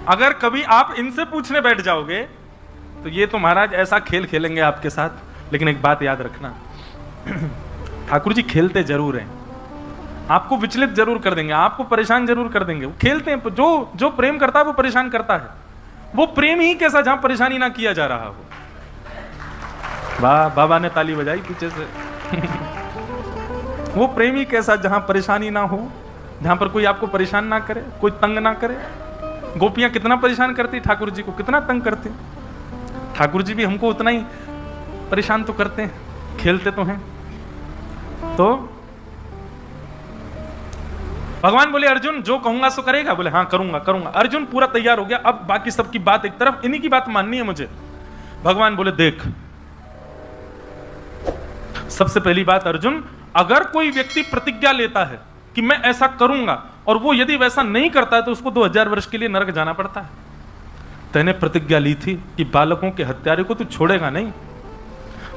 अगर कभी आप इनसे पूछने बैठ जाओगे तो ये तो महाराज ऐसा खेल खेलेंगे आपके साथ। लेकिन एक बात याद रखना, ठाकुर जी खेलते जरूर हैं, आपको विचलित जरूर कर देंगे, आपको परेशान जरूर कर देंगे। वो खेलते हैं, जो प्रेम करता है वो परेशान करता है। वो प्रेम ही कैसा जहां परेशानी ना किया जा रहा हो। वाह, बाबा ने ताली बजाई पीछे से। वो प्रेम ही कैसा जहां परेशानी ना हो, जहां पर कोई आपको परेशान ना करे, कोई तंग ना करे। गोपियां कितना परेशान करती ठाकुर जी को, कितना तंग करती। ठाकुर जी भी हमको उतना ही परेशान तो करते हैं, खेलते तो हैं। तो भगवान बोले अर्जुन जो कहूंगा सो करेगा? बोले हाँ करूंगा करूंगा। अर्जुन पूरा तैयार हो गया। अब बाकी सबकी बात एक तरफ, इन्हीं की बात माननी है मुझे। भगवान बोले देख, सबसे पहली बात अर्जुन, अगर कोई व्यक्ति प्रतिज्ञा लेता है कि मैं ऐसा करूंगा और वो यदि वैसा नहीं करता है तो उसको 2000 वर्ष के लिए नरक जाना पड़ता है। तैने प्रतिज्ञा ली थी कि बालकों के हत्यारे को तू छोड़ेगा नहीं।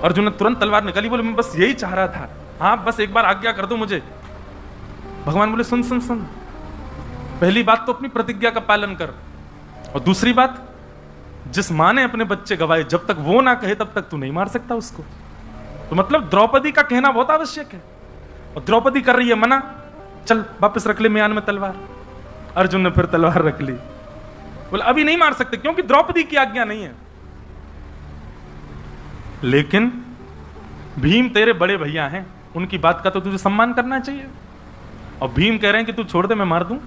अर्जुन ने तुरंत तलवार निकाली, बोले मैं बस यही चाह रहा था, हाँ बस एक बार आज्ञा कर दो मुझे। भगवान बोले सुन सुन सुन, पहली बात तो अपनी प्रतिज्ञा का पालन कर, और दूसरी बात, जिस मां ने अपने बच्चे गवाए जब तक वो ना कहे तब तक तू नहीं मार सकता उसको। तो मतलब द्रौपदी का कहना बहुत आवश्यक है, और द्रौपदी कर रही है मना, चल वापस रख ले म्यान में तलवार। अर्जुन ने फिर तलवार रख ली, बोले अभी नहीं मार सकते क्योंकि द्रौपदी की आज्ञा नहीं है। लेकिन भीम तेरे बड़े भैया हैं, उनकी बात का तो तुझे सम्मान करना चाहिए। और भीम कह रहे हैं कि तू छोड़ दे मैं मार दूं,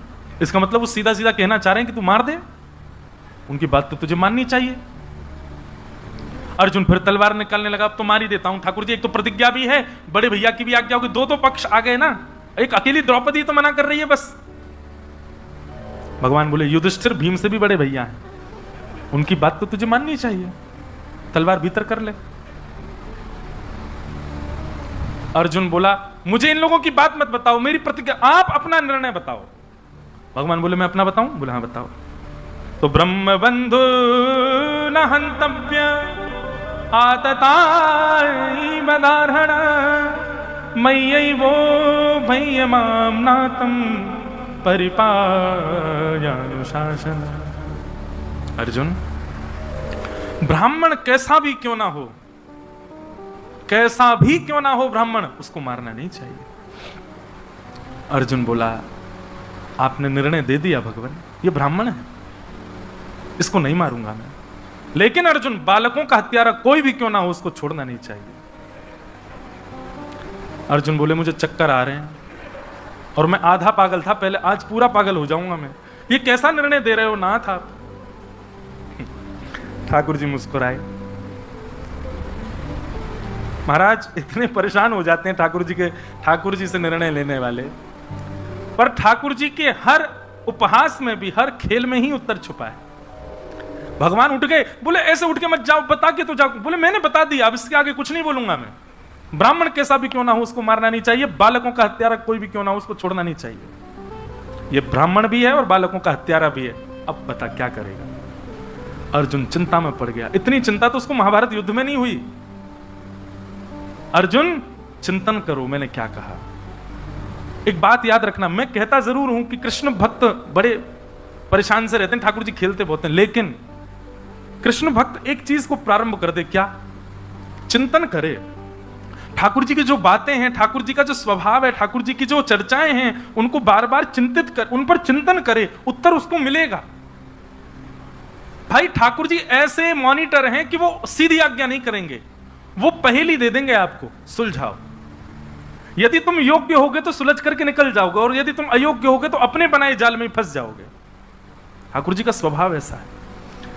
इसका मतलब वो सीधा सीधा कहना चाह रहे हैं कि तू मार दे, उनकी बात तो तुझे माननी चाहिए। अर्जुन फिर तलवार निकालने लगा, अब तो मार ही देता हूं ठाकुर जी, एक तो प्रतिज्ञा भी है, बड़े भैया की भी आज्ञा होगी, दो तो पक्ष आ गए ना, एक अकेली द्रौपदी तो मना कर रही है बस। भगवान बोले युधिष्ठिर भीम से भी बड़े भैया हैं, उनकी बात तो तुझे माननी चाहिए, तलवार भीतर कर ले। अर्जुन बोला मुझे इन लोगों की बात मत बताओ, मेरी प्रतिज्ञा, आप अपना निर्णय बताओ। भगवान बोले मैं अपना बताऊं? बोले हाँ बताओ। तो ब्रह्म बंधु न हंतव्य आतताई बदारहण मय्यै वो भय्यमाम नातम परिपायानुशासन। अर्जुन, ब्राह्मण कैसा भी क्यों ना हो, कैसा भी क्यों ना हो ब्राह्मण, उसको मारना नहीं चाहिए। अर्जुन बोला आपने निर्णय दे दिया भगवान, ये ब्राह्मण है, इसको नहीं मारूंगा मैं। लेकिन अर्जुन, बालकों का हत्यारा कोई भी क्यों ना हो उसको छोड़ना नहीं चाहिए। अर्जुन बोले मुझे चक्कर आ रहे हैं और मैं आधा पागल था पहले, आज पूरा पागल हो जाऊंगा मैं, ये कैसा निर्णय दे रहे हो नाथ आप? ठाकुर जी मुस्कुराए। महाराज इतने परेशान हो जाते हैं ठाकुर जी से निर्णय लेने वाले, पर ठाकुर जी के हर उपहास में भी, हर खेल में ही उत्तर छुपा है। भगवान उठ गए, बोले ऐसे उठ के मत जाओ, बता के तो जाओ। बोले मैंने बता दिया, अब इसके आगे कुछ नहीं बोलूंगा मैं। ब्राह्मण कैसा भी क्यों ना हो उसको मारना नहीं चाहिए, बालकों का हत्यारा कोई भी क्यों ना हो उसको छोड़ना नहीं चाहिए। ये ब्राह्मण भी है और बालकों का हत्यारा भी है, अब बता क्या करेगा। अर्जुन चिंता में पड़ गया। इतनी चिंता तो उसको महाभारत युद्ध में नहीं हुई। अर्जुन चिंतन करो मैंने क्या कहा। एक बात याद रखना, मैं कहता जरूर हूं कि कृष्ण भक्त बड़े परेशान से रहते हैं, ठाकुर जी खेलते बहुत हैं, लेकिन कृष्ण भक्त एक चीज को प्रारंभ कर दे, क्या? चिंतन करे। ठाकुर जी की जो बातें हैं, ठाकुर जी का जो स्वभाव है, ठाकुर जी की जो चर्चाएं हैं, उनको बार बार चिंतित कर, उन पर चिंतन करे, उत्तर उसको मिलेगा। भाई ठाकुर जी ऐसे मॉनिटर हैं कि वो सीधी आज्ञा नहीं करेंगे, वो पहेली दे देंगे आपको, सुलझाओ। यदि तुम योग्य होगे तो सुलझ करके निकल जाओगे, और यदि तुम अयोग्य होगे तो अपने बनाए जाल में फंस जाओगे। ठाकुर जी का स्वभाव ऐसा है।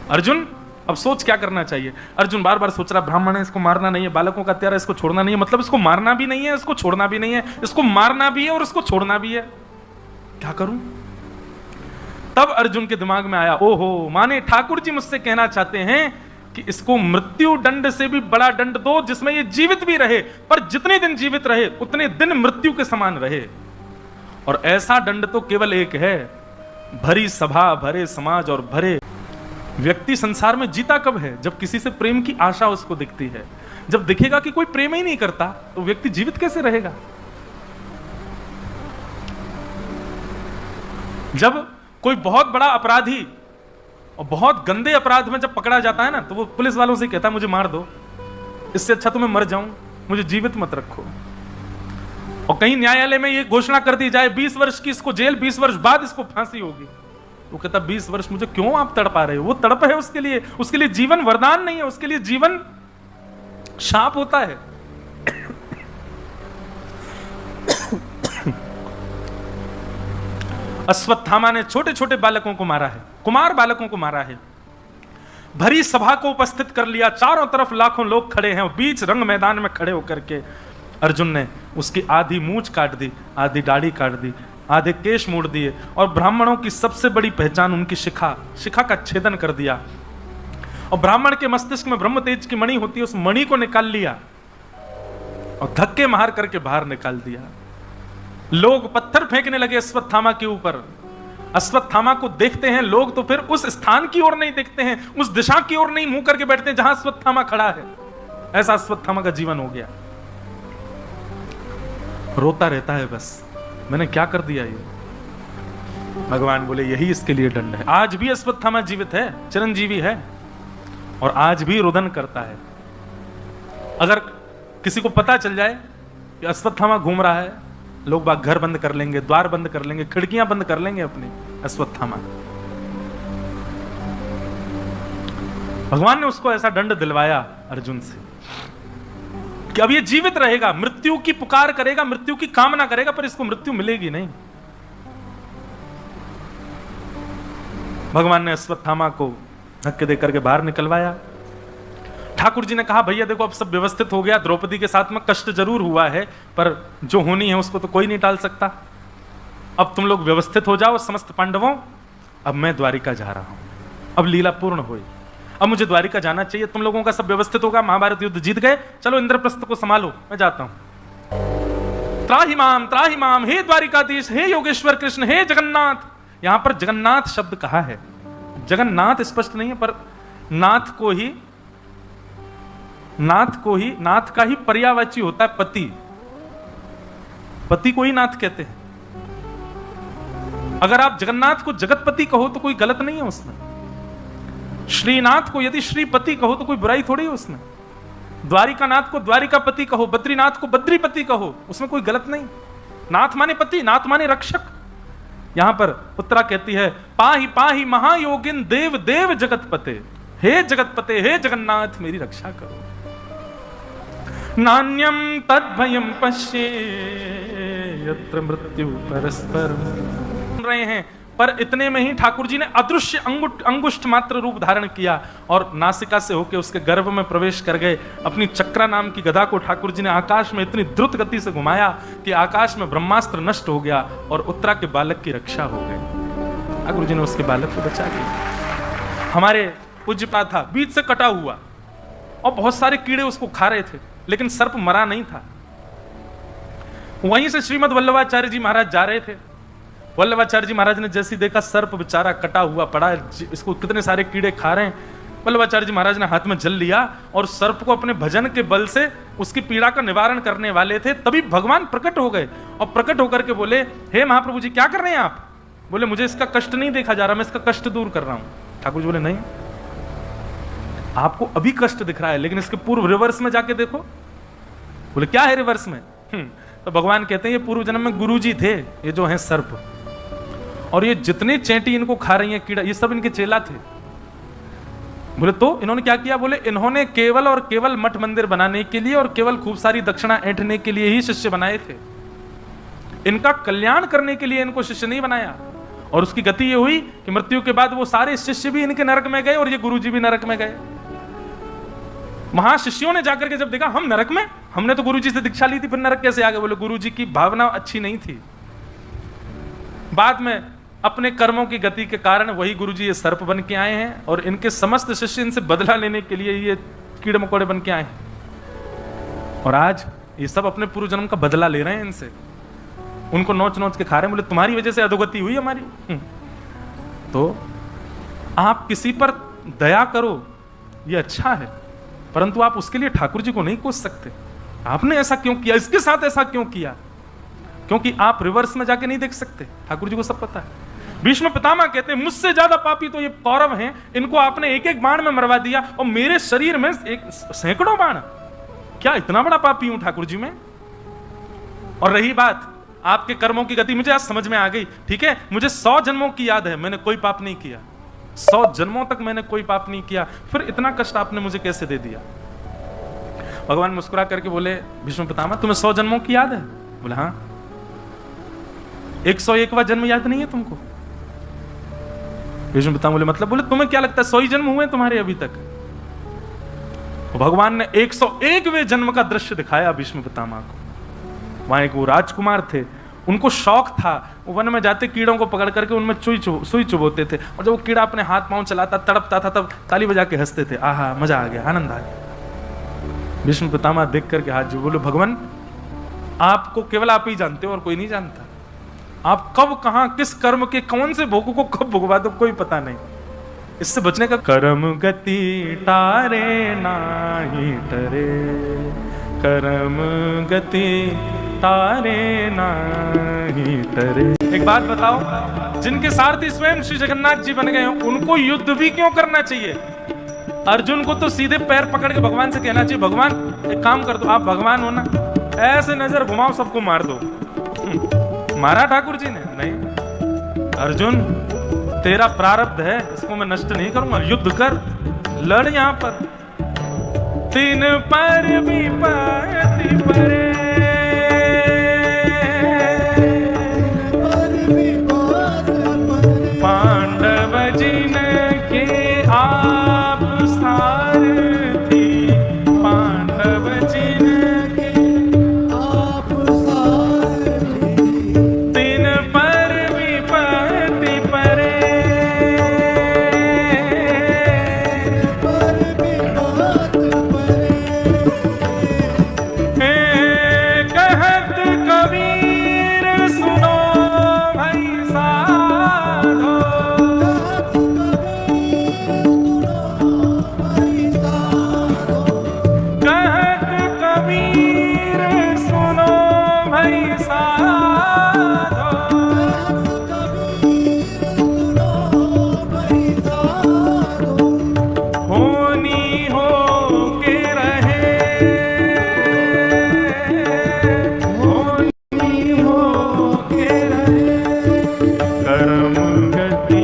अर्जुन अब सोच क्या करना चाहिए। अर्जुन बार बार सोच रहा, ब्राह्मण है इसको मारना नहीं है, बालकों का हत्यारा इसको छोड़ना नहीं है, मतलब इसको मारना भी नहीं है, इसको छोड़ना भी नहीं है, इसको मारना भी है और इसको छोड़ना भी है, क्या करूं? तब अर्जुन के दिमाग में आया, ओहो माने ठाकुर जी मुझसे कहना चाहते हैं कि इसको मृत्यु दंड से भी बड़ा दंड दो, जिसमें ये जीवित भी रहे, पर जितने दिन जीवित रहे उतने दिन मृत्यु के समान रहे। और ऐसा दंड तो केवल एक है, भरी सभा, भरे समाज और भरे व्यक्ति संसार में जीता कब है? जब किसी से प्रेम की आशा उसको दिखती है। जब दिखेगा कि कोई प्रेम ही नहीं करता तो व्यक्ति जीवित कैसे रहेगा? जब कोई बहुत बड़ा अपराधी और बहुत गंदे अपराध में जब पकड़ा जाता है ना, तो वो पुलिस वालों से कहता है मुझे मार दो, इससे अच्छा तो मैं मर जाऊं, मुझे जीवित मत रखो। और कहीं न्यायालय में ये घोषणा कर दी जाए 20 वर्ष की इसको जेल, 20 वर्ष बाद इसको फांसी होगी, वो कहता 20 वर्ष मुझे क्यों आप तड़पा रहे हो? वो तड़प है उसके लिए जीवन वरदान नहीं है, उसके लिए जीवन शाप होता है। अश्वत्थामा ने छोटे छोटे बालकों को मारा है, कुमार बालकों को मारा है, भरी सभा को उपस्थित कर लिया, चारों तरफ लाखों लोग खड़े हैं, बीच रंग मैदान में खड़े होकर के अर्जुन ने उसकी आधी मूंछ काट दी, आधी दाढ़ी काट दी, आधे केश मोड़ दिए, और ब्राह्मणों की सबसे बड़ी पहचान उनकी शिखा का छेदन कर दिया। और ब्राह्मण के मस्तिष्क में ब्रह्म तेज की मणि होती है, उस मणि को निकाल लिया और धक्के मार करके बाहर निकाल दिया। लोग पत्थर फेंकने लगे अश्वत्थामा के ऊपर। अश्वत्थामा को देखते हैं लोग तो फिर उस स्थान की ओर नहीं देखते हैं, उस दिशा की ओर नहीं मुंह करके बैठते हैं जहां अश्वत्थामा खड़ा है। ऐसा अश्वत्थामा का जीवन हो गया, रोता रहता है बस, मैंने क्या कर दिया ये। भगवान बोले यही इसके लिए दंड है। आज भी अश्वत्थामा जीवित है, चिरंजीवी है, और आज भी रुदन करता है। अगर किसी को पता चल जाए कि अश्वत्थामा घूम रहा है, लोग बाग घर बंद कर लेंगे, द्वार बंद कर लेंगे, खिड़कियां बंद कर लेंगे अपनी। अश्वत्थामा, भगवान ने उसको ऐसा दंड दिलवाया अर्जुन से कि अब ये जीवित रहेगा, मृत्यु की पुकार करेगा, मृत्यु की कामना करेगा, पर इसको मृत्यु मिलेगी नहीं। भगवान ने अश्वत्थामा को धक्के देकर के बाहर निकलवाया। ठाकुर जी ने कहा भैया देखो अब सब व्यवस्थित हो गया, द्रौपदी के साथ में कष्ट जरूर हुआ है, पर जो होनी है उसको तो कोई नहीं टाल सकता। अब तुम लोग व्यवस्थित हो जाओ समस्त पांडवों, अब मैं द्वारिका जा रहा हूं, अब लीला पूर्ण हुई, अब मुझे द्वारिका जाना चाहिए। तुम लोगों का सब व्यवस्थित होगा, महाभारत युद्ध जीत गए, चलो इंद्रप्रस्थ को संभालो, मैं जाता हूं। त्राहि माम, हे द्वारिकाधीश, हे योगेश्वर कृष्ण, हे जगन्नाथ। यहां पर जगन्नाथ शब्द कहा है, जगन्नाथ स्पष्ट नहीं है, पर नाथ का ही पर्यायवाची होता है पति, पति को ही नाथ कहते हैं। अगर आप जगन्नाथ को जगतपति कहो तो कोई गलत नहीं है उसमें, श्रीनाथ को यदि श्रीपति कहो तो कोई बुराई थोड़ी है उसमें, द्वारिकानाथ को द्वारिकापति कहो, बद्रीनाथ को बद्रीपति कहो, उसमें कोई गलत नहीं। नाथ माने पति, नाथ माने रक्षक। यहां पर उत्तरा कहती है पाहि पाहि महायोगिन देव देव जगतपते, हे जगतपते, हे जगन्नाथ मेरी रक्षा करो। नान्यम तद्भयम पश्ये यत्र मृत्यु परस्पर। सुन रहे हैं, पर इतने में ही ठाकुर जी ने अदृश्य अंगुष्ठ मात्र रूप धारण किया और नासिका से होकर उसके गर्भ में प्रवेश कर गए। अपनी चक्रा नाम की गदा को ठाकुर जी ने आकाश में इतनी द्रुत गति से घुमाया कि आकाश में ब्रह्मास्त्र नष्ट हो गया और उत्तरा के बालक की रक्षा हो गई। ठाकुर जी ने उसके बालक को बचा लिया। हमारे पूज्यपाद था बीच से कटा हुआ और बहुत सारे कीड़े उसको खा रहे थे, लेकिन सर्प मरा नहीं था। वहीं से श्रीमद वल्लभाचार्य जी महाराज जा रहे थे। वल्लभाचार्य जी महाराज ने जैसे देखा सर्प बेचारा कटा हुआ पड़ा है, इसको कितने सारे कीड़े खा रहे हैं, वल्लभाचार्य जी महाराज ने हाथ में जल लिया और सर्प को अपने भजन के बल से उसकी पीड़ा का निवारण करने वाले थे। तभी भगवान प्रकट हो गए और प्रकट होकर के बोले हे महाप्रभु जी क्या कर रहे हैं आप? बोले मुझे इसका कष्ट नहीं देखा जा रहा, मैं इसका कष्ट दूर कर रहा हूं। ठाकुर जी बोले नहीं, आपको अभी कष्ट दिख रहा है, लेकिन इसके पूर्व रिवर्स में जाके देखो। बोले क्या है रिवर्स में? तो भगवान कहते हैं ये पूर्व जन्म में गुरुजी थे, ये जो हैं सर्प, और ये जितने चेंटी इनको खा रही हैं कीड़ा, ये सब इनके चेला थे। बोले तो इन्होंने क्या किया? बोले इन्होंने केवल और केवल मठ मंदिर बनाने के लिए और केवल खूब सारी दक्षिणा ऐंठने के लिए ही शिष्य बनाए थे, इनका कल्याण करने के लिए इनको शिष्य नहीं बनाया। और उसकी गति ये हुई कि मृत्यु के बाद वो सारे शिष्य भी इनके नरक में गए और ये गुरुजी भी नरक में गए। महाशिष्यों ने जाकर के जब देखा हम नरक में, हमने तो गुरुजी से दीक्षा ली थी, फिर नरक कैसे आ गए? बोले गुरुजी की भावना अच्छी नहीं थी। बाद में अपने कर्मों की गति के कारण वही गुरुजी ये सर्प बन के आए हैं और इनके समस्त शिष्य इनसे बदला लेने के लिए ये कीड़े मकोड़े बन के आए हैं। और आज ये सब अपने पूर्व जन्म का बदला ले रहे हैं इनसे, उनको नोच नोच के खा रहे हैं। बोले तुम्हारी वजह से अधोगति हुई हमारी। तो आप किसी पर दया करो ये अच्छा है, परंतु आप उसके लिए ठाकुर जी को नहीं कोस सकते। आपने ऐसा क्यों किया, इसके साथ ऐसा क्यों किया? क्योंकि आप रिवर्स में जाके नहीं देख सकते, ठाकुर जी को सब पता है। भीष्म पितामह कहते हैं मुझसे ज्यादा पापी तो ये कौरव हैं, इनको आपने एक एक बाण में मरवा दिया और मेरे शरीर में एक सैकड़ों बाण, क्या इतना बड़ा पापी हूं ठाकुर जी मैं? और रही बात आपके कर्मों की गति, मुझे आज समझ में आ गई, ठीक है, मुझे 100 जन्मों की याद है, मैंने कोई पाप नहीं किया, 100 जन्मों तक मैंने कोई पाप नहीं किया, फिर इतना कष्ट आपने मुझे कैसे दे दिया? भगवान मुस्कुरा करके बोले भीष्म पितामह तुम्हें 100 जन्मों की याद है? बोले हाँ। 101वां जन्म याद नहीं है तुमको? भीष्म पितामह बोले मतलब? बोले तुम्हें क्या लगता है 100 ही जन्म हुए तुम्हारे अभी तक? भगवान ने 101वें जन्म का दृश्य दिखाया भीष्म पितामह को। वहां एक वो राजकुमार थे, उनको शौक था, वो वन में जाते कीड़ों को पकड़ करके उनमें सुई चुभोते थे, और जब वो कीड़ा अपने हाथ पांव चलाता तड़पता था तब ताली बजा के हंसते थे, आहा मजा आ गया, आनंद आ गया। भीष्म पितामह देख करके हाथ जोड़ बोले भगवान आपको केवल आप ही जानते हो और कोई नहीं जानता, आप कब कहां किस कर्म के कौन से भोगों को कब भुगवा दो कोई पता नहीं। इससे बचने का कर्म गति तारे नाही टरे, कर्म गति तारे नाही टरे। एक बात बताओ, जिनके सारथी स्वयं श्री जगन्नाथ जी बन गए हैं उनको युद्ध भी क्यों करना चाहिए? अर्जुन को तो सीधे पैर पकड़ के भगवान से कहना चाहिए भगवान एक काम कर दो, आप भगवान हो ना, ऐसे नजर घुमाओ सबको मार दो। मारा ठाकुर जी ने? नहीं, अर्जुन तेरा प्रारब्ध है, इसको मैं नष्ट नहीं करूंगा, युद्ध कर, लड़ यहां पर। तीन पर विपत्ति परे, पांडव जिन के आप सारथी, पांडव जिन के आप सारथी, तीन पर विपत्ति परे, पर विपत्ति परे, कहत कबीर सुनो भाई साधो, कहत कबीर सुनो भाई साधो, होनी हो के रहे, होनी हो के रहे, कर्म गति।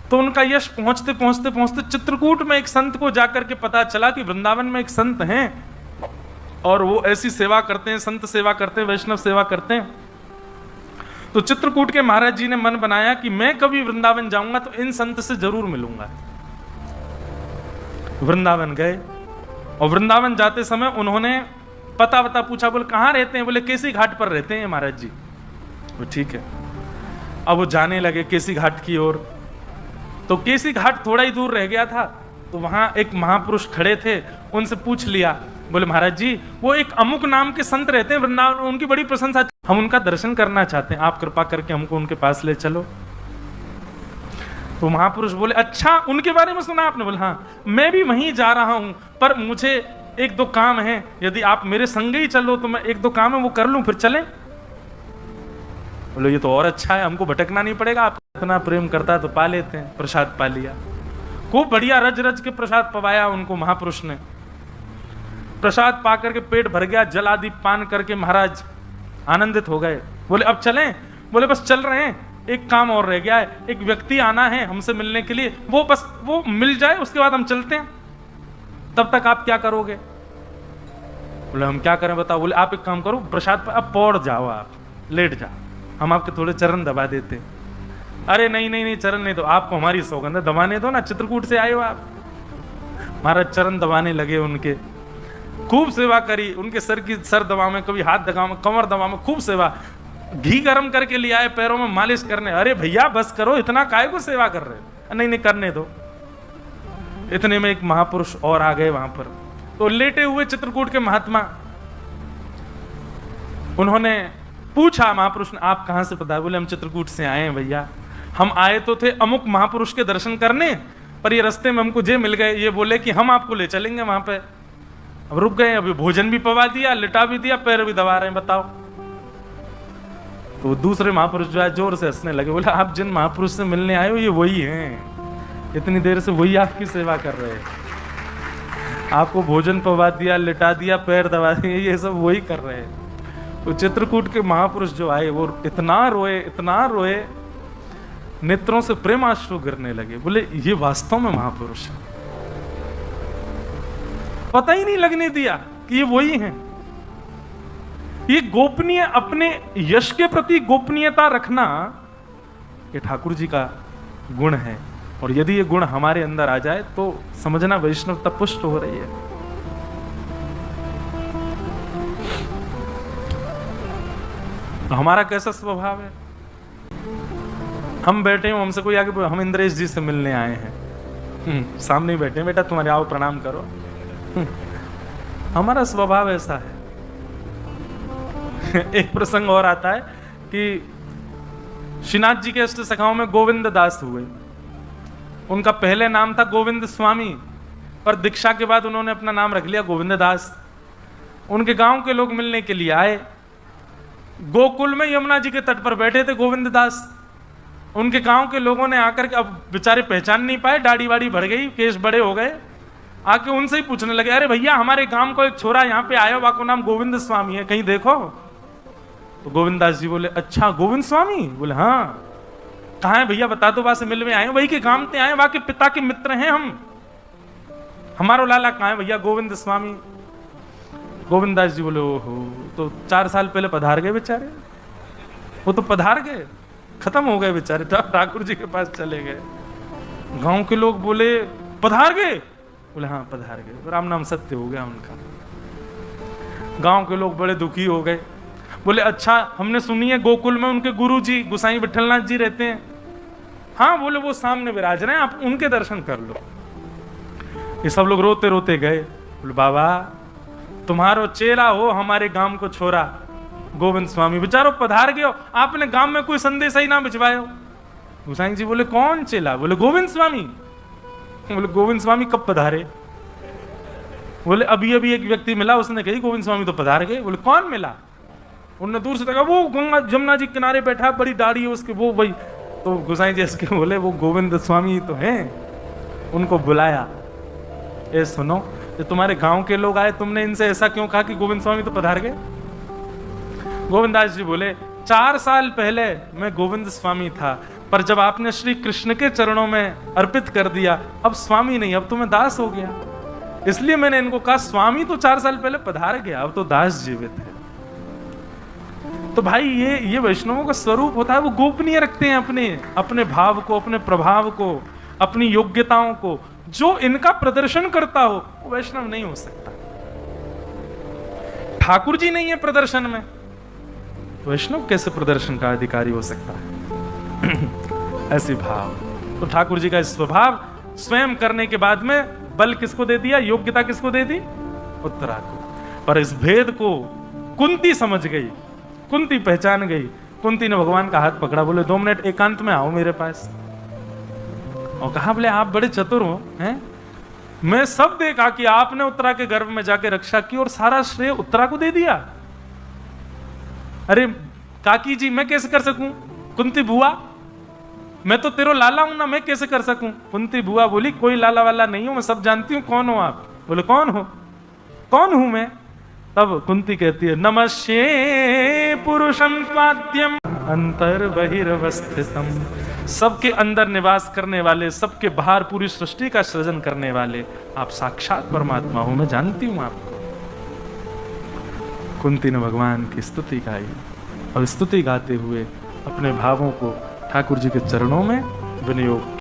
तो उनका यश पहुंचते पहुंचते पहुंचते चित्रकूट में एक संत को जाकर के पता चला कि वृंदावन में एक संत हैं और वो ऐसी सेवा करते हैं, संत सेवा करते हैं, वैष्णव सेवा करते हैं। तो चित्रकूट के महाराज जी ने मन बनाया कि मैं कभी वृंदावन जाऊंगा तो इन संत से जरूर मिलूंगा। वृंदावन गए और वृंदावन जाते समय उन्होंने पता पूछा, बोले कहाँ रहते हैं? बोले केसी घाट पर रहते हैं महाराज जी। वो ठीक है। अब वो जाने लगे केसी घाट की ओर, तो केसी घाट थोड़ा ही दूर रह गया था, तो वहां एक महापुरुष खड़े थे, उनसे पूछ लिया, बोले महाराज जी वो एक अमुक नाम के संत रहते हैं वृंदावन, उनकी बड़ी प्रशंसा, हम उनका दर्शन करना चाहते हैं, आप कृपा करके हमको उनके पास ले चलो। तो महापुरुष बोले अच्छा उनके बारे में सुना आपने? बोले हाँ, मैं भी वहीं जा रहा हूं, पर मुझे एक दो काम है, यदि आप मेरे संग ही चलो तो मैं एक दो काम है वो कर लूं, फिर चलें। बोले ये तो और अच्छा है, हमको भटकना नहीं पड़ेगा, आप इतना प्रेम करता है तो पा लेते हैं। प्रसाद पा लिया, खूब बढ़िया रज रज के प्रसाद पवाया उनको महापुरुष ने। प्रसाद पा करके पेट भर गया, जल आदि पान करके महाराज आनंदित हो गए। बोले अब चलें? बोले बस चल रहे हैं, एक काम और रह गया है, एक व्यक्ति आना है हमसे मिलने के लिए, वो बस वो मिल जाए उसके बाद हम चलते हैं, तब तक आप क्या करोगे? बोले हम क्या करें बताओ? बोले आप एक काम करो, प्रसाद अब पौड़ जाओ, आप लेट जाओ, हम आपके थोड़े चरण दबा देते। अरे नहीं नहीं नहीं, चरण नहीं दो, आपको हमारी सौगंध है, दबाने दो ना, चित्रकूट से आए हो आप। महाराज चरण दबाने लगे उनके, खूब सेवा करी, उनके सर की सर दबा में, कभी हाथ दबा में, कमर दबा में, खूब सेवा, घी गर्म करके ले आए, पैरों में मालिश करने। अरे भैया बस करो, इतना काहे को सेवा कर रहे? नहीं नहीं करने दो। इतने में एक महापुरुष और आ गए वहां पर, तो लेटे हुए चित्रकूट के महात्मा, उन्होंने पूछा महापुरुष ने आप कहां से पता? बोले हम चित्रकूट से आए हैं भैया, हम आए तो थे अमुक महापुरुष के दर्शन करने, पर ये रास्ते में हमको जे मिल गए, ये बोले कि हम आपको ले चलेंगे वहां पे। अब रुक गए, अभी भोजन भी पवा दिया, लिटा भी दिया, पैर भी दबा रहे हैं, बताओ। तो दूसरे महापुरुष जो है जोर से हंसने लगे, बोले आप जिन महापुरुष से मिलने आए हो ये वही हैं, इतनी देर से वही आपकी सेवा कर रहे हैं, आपको भोजन पवा दिया, लिटा दिया, पैर दबा दिए, ये सब वही कर रहे हैं। तो चित्रकूट के महापुरुष जो आए वो इतना रोए, नेत्रों से प्रेमाश्रु गिरने लगे। बोले ये वास्तव में महापुरुष है, पता ही नहीं लगने दिया कि ये वही हैं। ये गोपनीय, अपने यश के प्रति गोपनीयता रखना ये ठाकुर जी का गुण है, और यदि ये गुण हमारे अंदर आ जाए तो समझना वैष्णवता पुष्ट हो रही है। तो हमारा कैसा स्वभाव है? हम बैठे हो, हमसे कोई आगे, हम इंद्रेश जी से मिलने आए हैं, सामने बैठे हैं, बेटा तुम्हारे आओ प्रणाम करो, हमारा स्वभाव ऐसा है। एक प्रसंग और आता है कि श्रीनाथ जी के अष्ट सखाओं में गोविंद दास हुए। उनका पहले नाम था गोविंद स्वामी, पर दीक्षा के बाद उन्होंने अपना नाम रख लिया गोविंद दास। उनके गांव के लोग मिलने के लिए आए, गोकुल में यमुना जी के तट पर बैठे थे गोविंद दास। उनके गांव के लोगों ने आकर के, अब बेचारे पहचान नहीं पाए, दाढ़ी वाड़ी बढ़ गई, केश बड़े हो गए, आके उनसे ही पूछने लगे, अरे भैया हमारे गांव को एक छोरा यहाँ पे आया, वाको नाम गोविंद स्वामी है, कहीं देखो। तो गोविंददास जी बोले अच्छा गोविंद स्वामी? बोले हाँ। कहाँ है भैया, बता दो, वहां से मिल में आए, वही के गांव से आए, वहां के पिता के मित्र हैं हम, हमारो लाला कहाँ है भैया? गोविंद स्वामी। गोविंददास जी बोले ओहो, तो 4 साल पहले पधार गए बेचारे, वो तो पधार गए, खत्म हो गए बेचारे, ठाकुर जी के पास चले गए। गांव के लोग बोले पधार गए? बोले हाँ पधार गए, राम नाम सत्य हो गया उनका। गांव के लोग बड़े दुखी हो गए, बोले अच्छा हमने सुनी है गोकुल में उनके गुरु जी गुसाई विठलनाथ जी रहते हैं। हाँ बोले वो सामने विराज रहे हैं, आप उनके दर्शन कर लो। ये सब लोग रोते रोते गए, बोले बाबा तुम्हारो चेला हो हमारे गांव को छोरा गोविंद स्वामी, बेचारो पधार गए हो, आपने गांव में कोई संदेश ही ना भिजवाए हो। गुसाई जी बोले कौन चेला? बोले गोविंद स्वामी। बोले गोविंद स्वामी कब पधारे? बोले अभी अभी एक व्यक्ति मिला, उसने कही गोविंद स्वामी तो पधार गए। बोले कौन मिला? उन्होंने दूर से देखा, वो गंगा जमुना जी किनारे बैठा, बड़ी दाढ़ी है उसके, वो वही। तो गुसाई जी इसके बोले वो गोविंद स्वामी तो हैं, उनको बुलाया। ए सुनो, ये तुम्हारे गांव के लोग आए, तुमने इनसे ऐसा क्यों कहा कि गोविंद स्वामी तो पधार गए? गोविंददास जी बोले 4 साल पहले मैं गोविंद स्वामी था, पर जब आपने श्री कृष्ण के चरणों में अर्पित कर दिया, अब स्वामी नहीं, अब तो मैं दास हो गया, इसलिए मैंने इनको कहा स्वामी तो 4 साल पहले पधार गया, अब तो दास जीवित है। तो भाई ये वैष्णवों का स्वरूप होता है, वो गोपनीय रखते हैं अपने भाव को, अपने प्रभाव को, अपनी योग्यताओं को। जो इनका प्रदर्शन करता हो वो वैष्णव नहीं हो सकता। ठाकुर जी नहीं है प्रदर्शन में, वैष्णव कैसे प्रदर्शन का अधिकारी हो सकता है? ऐसी भाव। तो ठाकुर जी का स्वभाव स्वयं करने के बाद में बल किसको दे दिया, योग्यता किसको दे दी? उत्तरा को। पर इस भेद को कुंती समझ गई, कुंती पहचान गई। कुंती ने भगवान का हाथ पकड़ा, बोले 2 मिनट एकांत में आओ मेरे पास। और कहा बोले आप बड़े चतुर हो, हैं? मैं सब देखा कि आपने उत्तरा के गर्भ में जाके रक्षा की और सारा श्रेय उत्तरा को दे दिया। अरे काकी जी मैं कैसे कर सकूं? कुंती बुआ मैं तो तेरो लाला हूं ना, मैं कैसे कर सकूं? कुंती बुआ बोली कोई लाला वाला नहीं हूं, मैं सब जानती हूं, कौन हो आप? बोले कौन हो? कौन हूं मैं? तब कुंती कहती है नमस्ये पुरुषम स्वाद्यम अंतर बहिर्वस्थितम, सबके अंदर निवास करने वाले, सबके बाहर पूरी सृष्टि का सृजन करने वाले आप साक्षात परमात्मा हो, मैं जानती हूं आपको। कुंती ने भगवान की स्तुति गाई और स्तुति गाते हुए अपने भावों को ठाकुर जी के चरणों में विनियोग